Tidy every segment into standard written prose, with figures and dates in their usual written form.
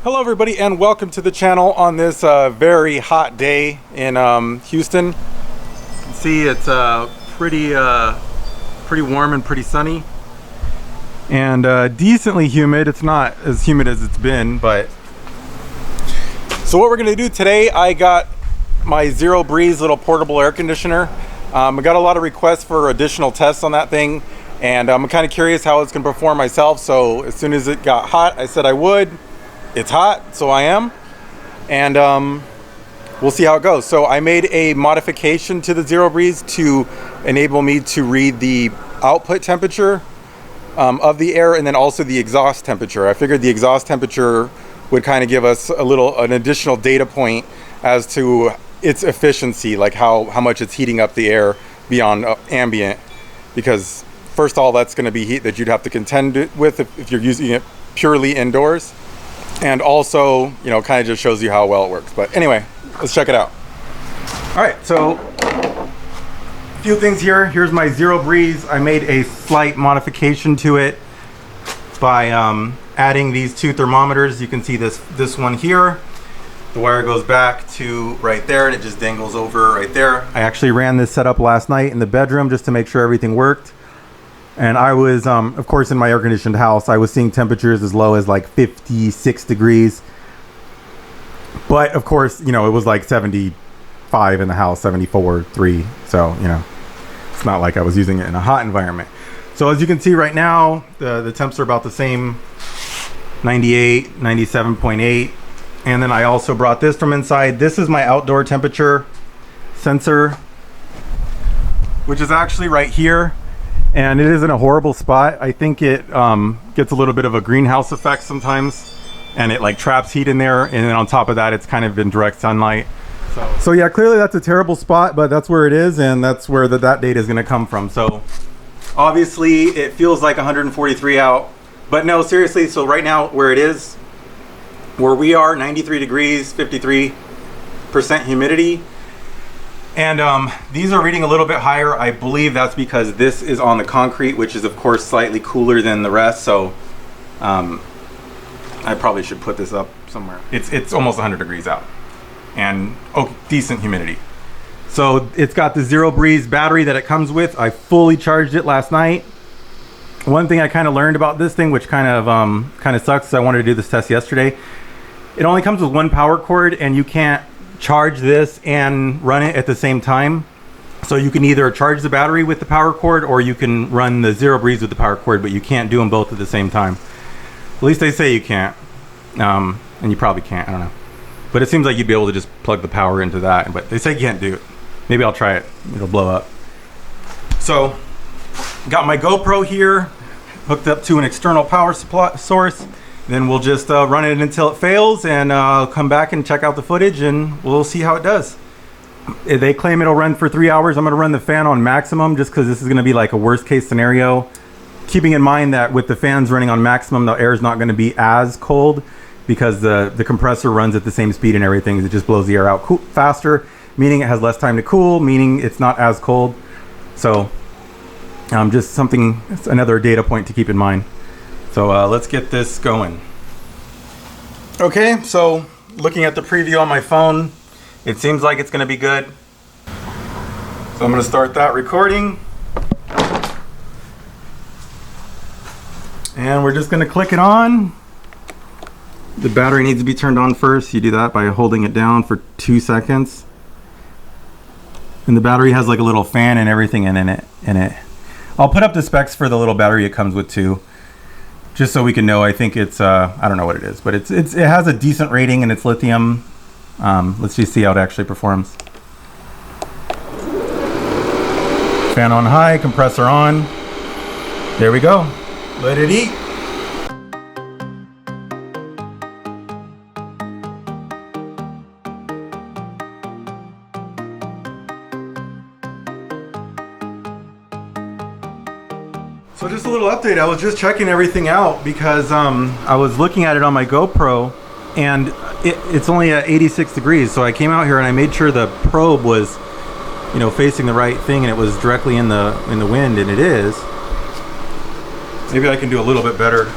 Hello everybody and welcome to the channel on this very hot day in Houston. You can see it's pretty warm and pretty sunny and decently humid. It's not as humid as it's been, but so what we're gonna do today, I got my Zero Breeze little portable air conditioner. I got a lot of requests for additional tests on that thing, and I'm kind of curious how it's gonna perform myself. So as soon as it got hot, I said I would. It's hot, so I am, and we'll see how it goes. So I made a modification to the Zero Breeze to enable me to read the output temperature of the air and then also the exhaust temperature. I figured the exhaust temperature would kind of give us an additional data point as to its efficiency, like how much it's heating up the air beyond ambient, because first of all, that's going to be heat that you'd have to contend with if you're using it purely indoors. And also, you know, kind of just shows you how well it works. But anyway, let's check it out. All right, so a few things here. Here's my Zero Breeze. I made a slight modification to it by adding these two thermometers. You can see this one here. The wire goes back to right there and it just dangles over right there. I actually ran this setup last night in the bedroom just to make sure everything worked. And I was, of course, in my air-conditioned house, I was seeing temperatures as low as like 56 degrees. But, of course, you know, it was like 75 in the house, 74, 3. So, you know, it's not like I was using it in a hot environment. So, as you can see right now, the temps are about the same, 98, 97.8. And then I also brought this from inside. This is my outdoor temperature sensor, which is actually right here. And it isn't a horrible spot. I think it gets a little bit of a greenhouse effect sometimes, and it like traps heat in there. And then on top of that, it's kind of in direct sunlight. So yeah, clearly that's a terrible spot, but that's where it is, and that's where that data is going to come from. So obviously it feels like 143 out, but no, seriously. So right now where it is, where we are, 93 degrees, 53% humidity. And these are reading a little bit higher. I believe that's because this is on the concrete, which is of course slightly cooler than the rest. So I probably should put this up somewhere. It's almost 100 degrees out and decent humidity. So it's got the Zero Breeze battery that it comes with. I fully charged it last night. One thing I kind of learned about this thing, which kind of sucks, I wanted to do this test yesterday. It only comes with one power cord, and you can't charge this and run it at the same time. So you can either charge the battery with the power cord, or you can run the Zero Breeze with the power cord, but you can't do them both at the same time. At least they say you can't, and you probably can't, I don't know. But it seems like you'd be able to just plug the power into that, but they say you can't do it. Maybe I'll try it, it'll blow up. So got my GoPro here hooked up to an external power supply source. Then we'll just run it until it fails, and come back and check out the footage, and we'll see how it does. They claim it'll run for 3 hours. I'm going to run the fan on maximum just because this is going to be like a worst case scenario. Keeping in mind that with the fans running on maximum, the air is not going to be as cold because the compressor runs at the same speed and everything. It just blows the air out faster, meaning it has less time to cool, meaning it's not as cold. So just another data point to keep in mind. So let's get this going. Okay, so looking at the preview on my phone, it seems like it's gonna be good. So I'm gonna start that recording. And we're just gonna click it on. The battery needs to be turned on first. You do that by holding it down for 2 seconds. And the battery has like a little fan and everything in it. I'll put up the specs for the little battery it comes with too, just so we can know. I think it's I don't know what it is, but it has a decent rating and it's lithium. Let's just see how it actually performs. Fan on high, compressor on. There we go. Let it eat. So just a little update. I was just checking everything out because I was looking at it on my GoPro, and it's only at 86 degrees. So I came out here and I made sure the probe was, you know, facing the right thing, and it was directly in the wind, and it is. Maybe I can do a little bit better.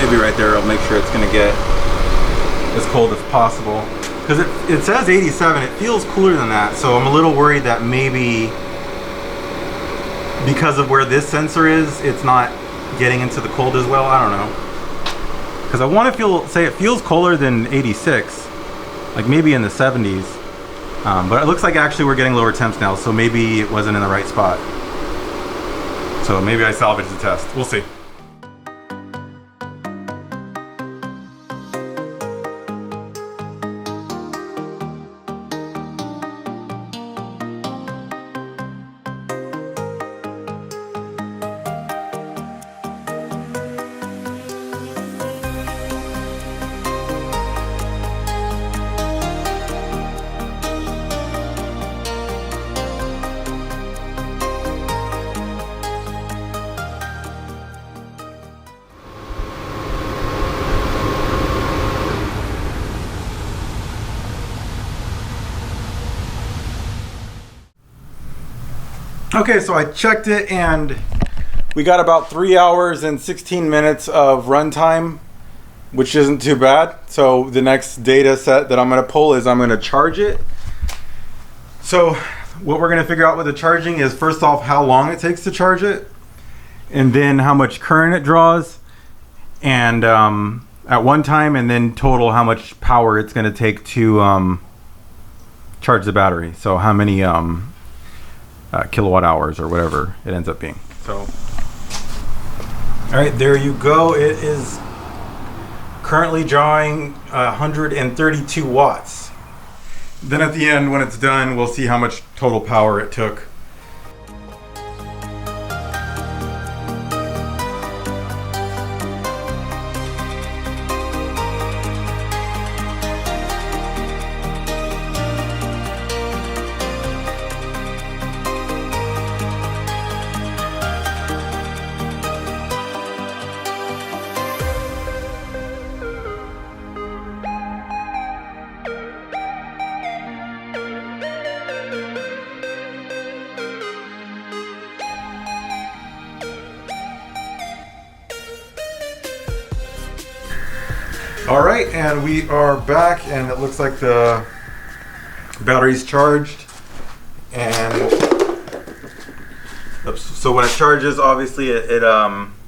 maybe right there, I'll make sure it's gonna get as cold as possible. Because it says 87, it feels cooler than that, so I'm a little worried that maybe because of where this sensor is, it's not getting into the cold as well. I don't know. Because I want to say it feels colder than 86, like maybe in the 70s. But it looks like actually we're getting lower temps now, so maybe it wasn't in the right spot. So maybe I salvaged the test. We'll see. Okay, so I checked it and we got about 3 hours and 16 minutes of runtime, which isn't too bad. So the next data set that I'm going to pull is I'm going to charge it. So what we're going to figure out with the charging is first off how long it takes to charge it, and then how much current it draws, and at one time, and then total how much power it's going to take to charge the battery. So how many kilowatt hours or whatever it ends up being. So, all right, there you go. It is currently drawing 132 watts. Then at the end, when it's done, we'll see how much total power it took. All right, and we are back, and it looks like the battery's charged. And so when it charges, obviously so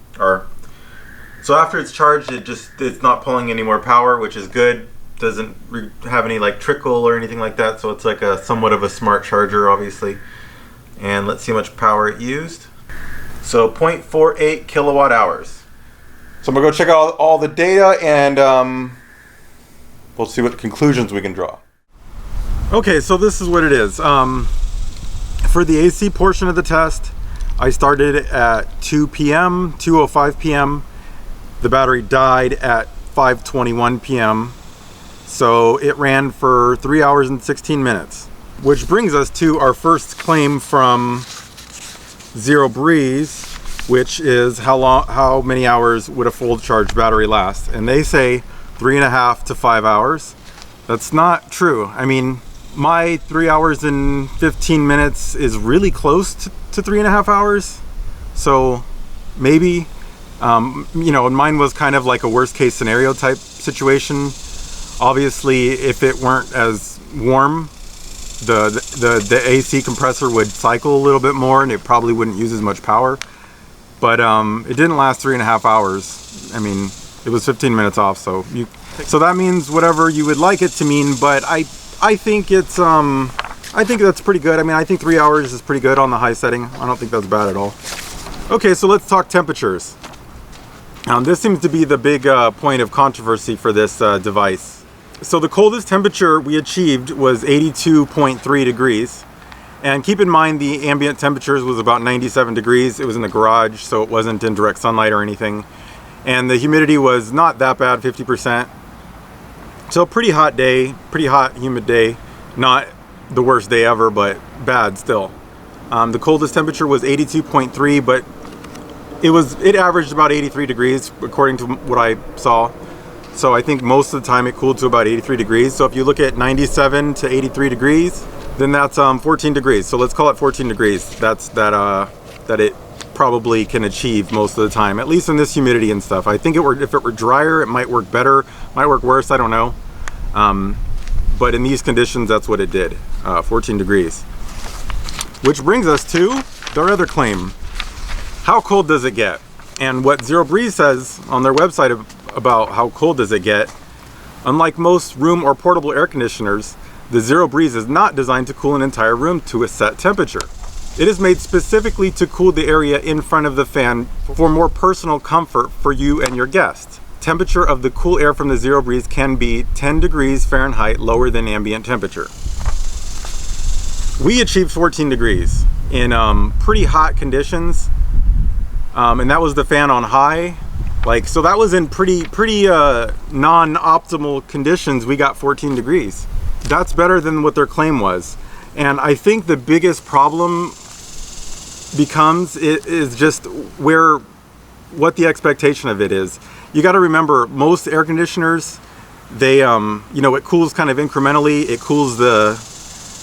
after it's charged, it's not pulling any more power, which is good. Doesn't have any like trickle or anything like that, so it's like a somewhat of a smart charger, obviously. And let's see how much power it used. So 0.48 kilowatt hours. So I'm gonna go check out all the data, and we'll see what conclusions we can draw. Okay, so this is what it is. For the AC portion of the test, I started at 2 p.m., 2:05 p.m. The battery died at 5:21 p.m. So it ran for 3 hours and 16 minutes. Which brings us to our first claim from Zero Breeze, which is how many hours would a full charge battery last? And they say 3.5 to 5 hours. That's not true. I mean, my 3 hours and 15 minutes is really close to 3.5 hours. So maybe, you know, mine was kind of like a worst case scenario type situation. Obviously, if it weren't as warm, the AC compressor would cycle a little bit more and it probably wouldn't use as much power. But it didn't last 3.5 hours. I mean, it was 15 minutes off, so that means whatever you would like it to mean. But I think it's I think that's pretty good. I mean, I think 3 hours is pretty good on the high setting. I don't think that's bad at all. Okay, so let's talk temperatures. This seems to be the big point of controversy for this device. So the coldest temperature we achieved was 82.3 degrees. And keep in mind the ambient temperatures was about 97 degrees. It was in the garage, so it wasn't in direct sunlight or anything. And the humidity was not that bad, 50%. So pretty hot day, pretty hot, humid day. Not the worst day ever, but bad still. The coldest temperature was 82.3, but it averaged about 83 degrees according to what I saw. So I think most of the time it cooled to about 83 degrees. So if you look at 97 to 83 degrees, then that's 14 degrees. So let's call it 14 degrees. That it probably can achieve most of the time, at least in this humidity and stuff. I think if it were drier, it might work better, might work worse, I don't know. But in these conditions, that's what it did, 14 degrees. Which brings us to their other claim. How cold does it get? And what Zero Breeze says on their website about how cold does it get, unlike most room or portable air conditioners, the Zero Breeze is not designed to cool an entire room to a set temperature. It is made specifically to cool the area in front of the fan for more personal comfort for you and your guests. Temperature of the cool air from the Zero Breeze can be 10 degrees Fahrenheit lower than ambient temperature. We achieved 14 degrees in pretty hot conditions, and that was the fan on high. So that was in pretty non-optimal conditions. We got 14 degrees. That's better than what their claim was. And I think the biggest problem becomes is just what the expectation of it is. You got to remember, most air conditioners, they it cools kind of incrementally. It cools the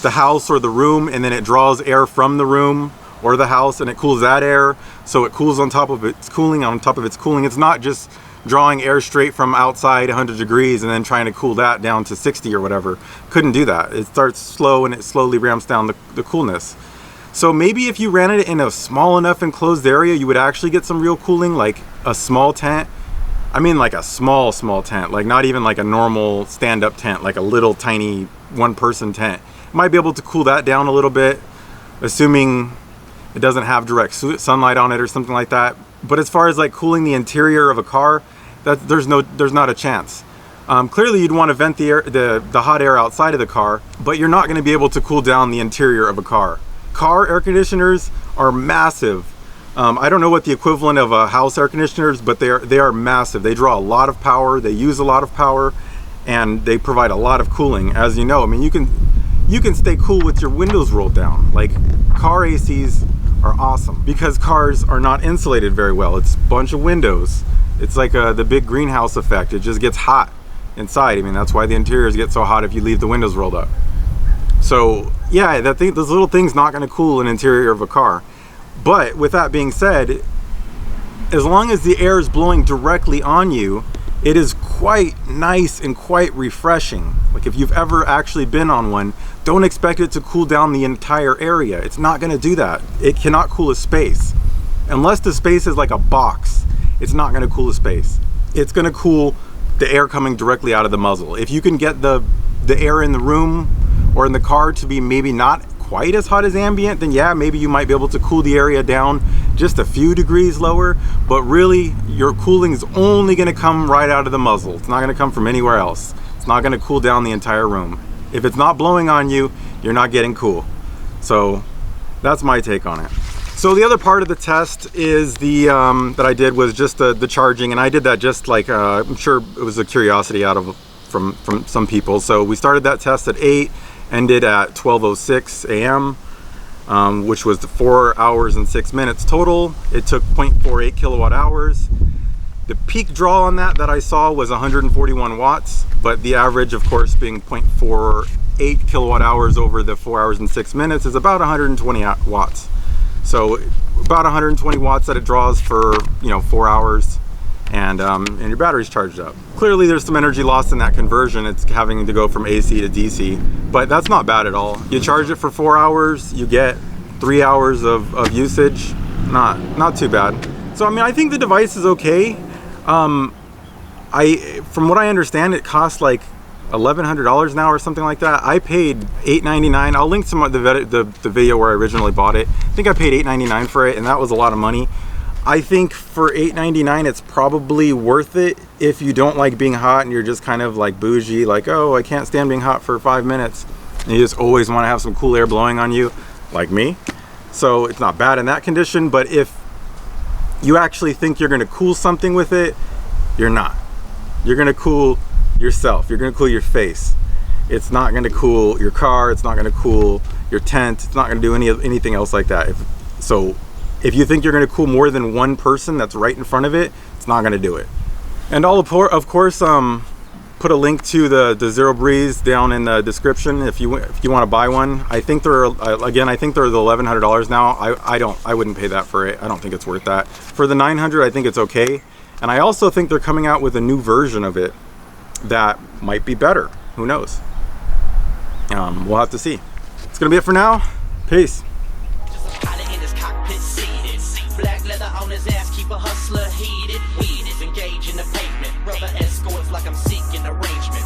house or the room, and then it draws air from the room or the house, and it cools that air, so it cools on top of its cooling on top of its cooling. It's not just drawing air straight from outside 100 degrees and then trying to cool that down to 60 or whatever. Couldn't do that. It starts slow and it slowly ramps down the coolness. So maybe if you ran it in a small enough enclosed area, you would actually get some real cooling, like a small tent. I mean like a small tent, like not even like a normal stand-up tent, like a little tiny one-person tent. Might be able to cool that down a little bit, assuming it doesn't have direct sunlight on it or something like that. But as far as like cooling the interior of a car, there's not a chance. Clearly you'd want to vent the hot air outside of the car, but you're not going to be able to cool down the interior of a car. Car air conditioners are massive. I don't know what the equivalent of a house air conditioner is, but they are massive. They draw a lot of power, they use a lot of power, and they provide a lot of cooling. As you know, I mean, you can stay cool with your windows rolled down. Like, car ACs are awesome because cars are not insulated very well. It's a bunch of windows. It's like the big greenhouse effect. It just gets hot inside. I mean, that's why the interiors get so hot if you leave the windows rolled up. So yeah, those little things not going to cool an interior of a car. But with that being said, as long as the air is blowing directly on you, it is quite nice and quite refreshing. Like, if you've ever actually been on one, don't expect it to cool down the entire area. It's not going to do that. It cannot cool a space. Unless the space is like a box, it's not going to cool a space. It's going to cool the air coming directly out of the muzzle. If you can get the air in the room or in the car to be maybe not quite as hot as ambient, then yeah, maybe you might be able to cool the area down just a few degrees lower, but really your cooling is only going to come right out of the muzzle. It's not going to come from anywhere else. It's not going to cool down the entire room. If it's not blowing on you, you're not getting cool. So that's my take on it. So the other part of the test is that I did was just the charging, and I did that just like I'm sure it was a curiosity from some people. So we started that test at 8, ended at 12:06 a.m., which was 4 hours and 6 minutes total. It took 0.48 kilowatt hours. The peak draw on that I saw was 141 watts, but the average, of course, being 0.48 kilowatt hours over the 4 hours and 6 minutes is about 120 watts. So about 120 watts that it draws for 4 hours, and your battery's charged up. Clearly there's some energy lost in that conversion. It's having to go from AC to DC, but that's not bad at all. You charge it for 4 hours, you get 3 hours of usage. Not too bad. So I mean, I think the device is okay. From what I understand, it costs like $1,100 now or something like that. I paid $8.99. I'll link some of the video where I originally bought it. I think I paid $8.99 for it, and that was a lot of money. I think for $8.99 it's probably worth it if you don't like being hot and you're just kind of like bougie, like, oh, I can't stand being hot for 5 minutes, and you just always want to have some cool air blowing on you, like me. So it's not bad in that condition. But if you actually think you're going to cool something with it, you're not. You're going to cool yourself. You're going to cool your face. It's not going to cool your car. It's not going to cool your tent. It's not going to do anything else like that. If you think you're going to cool more than one person that's right in front of it, it's not going to do it. And of course, put a link to the Zero Breeze down in the description if you want to buy one. I think they're again, I think they're the $1,100 now. I wouldn't pay that for it. I don't think it's worth that. For the 900, I think it's okay. And I also think they're coming out with a new version of it that might be better. Who knows? We'll have to see. It's gonna be it for now. Peace. Black leather on his ass, keep a hustler heated. Weed is engaged in the pavement. Rubber escorts like I'm seeking arrangement.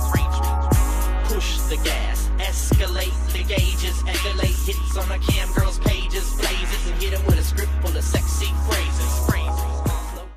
Push the gas, escalate the gauges, escalate hits on the camera.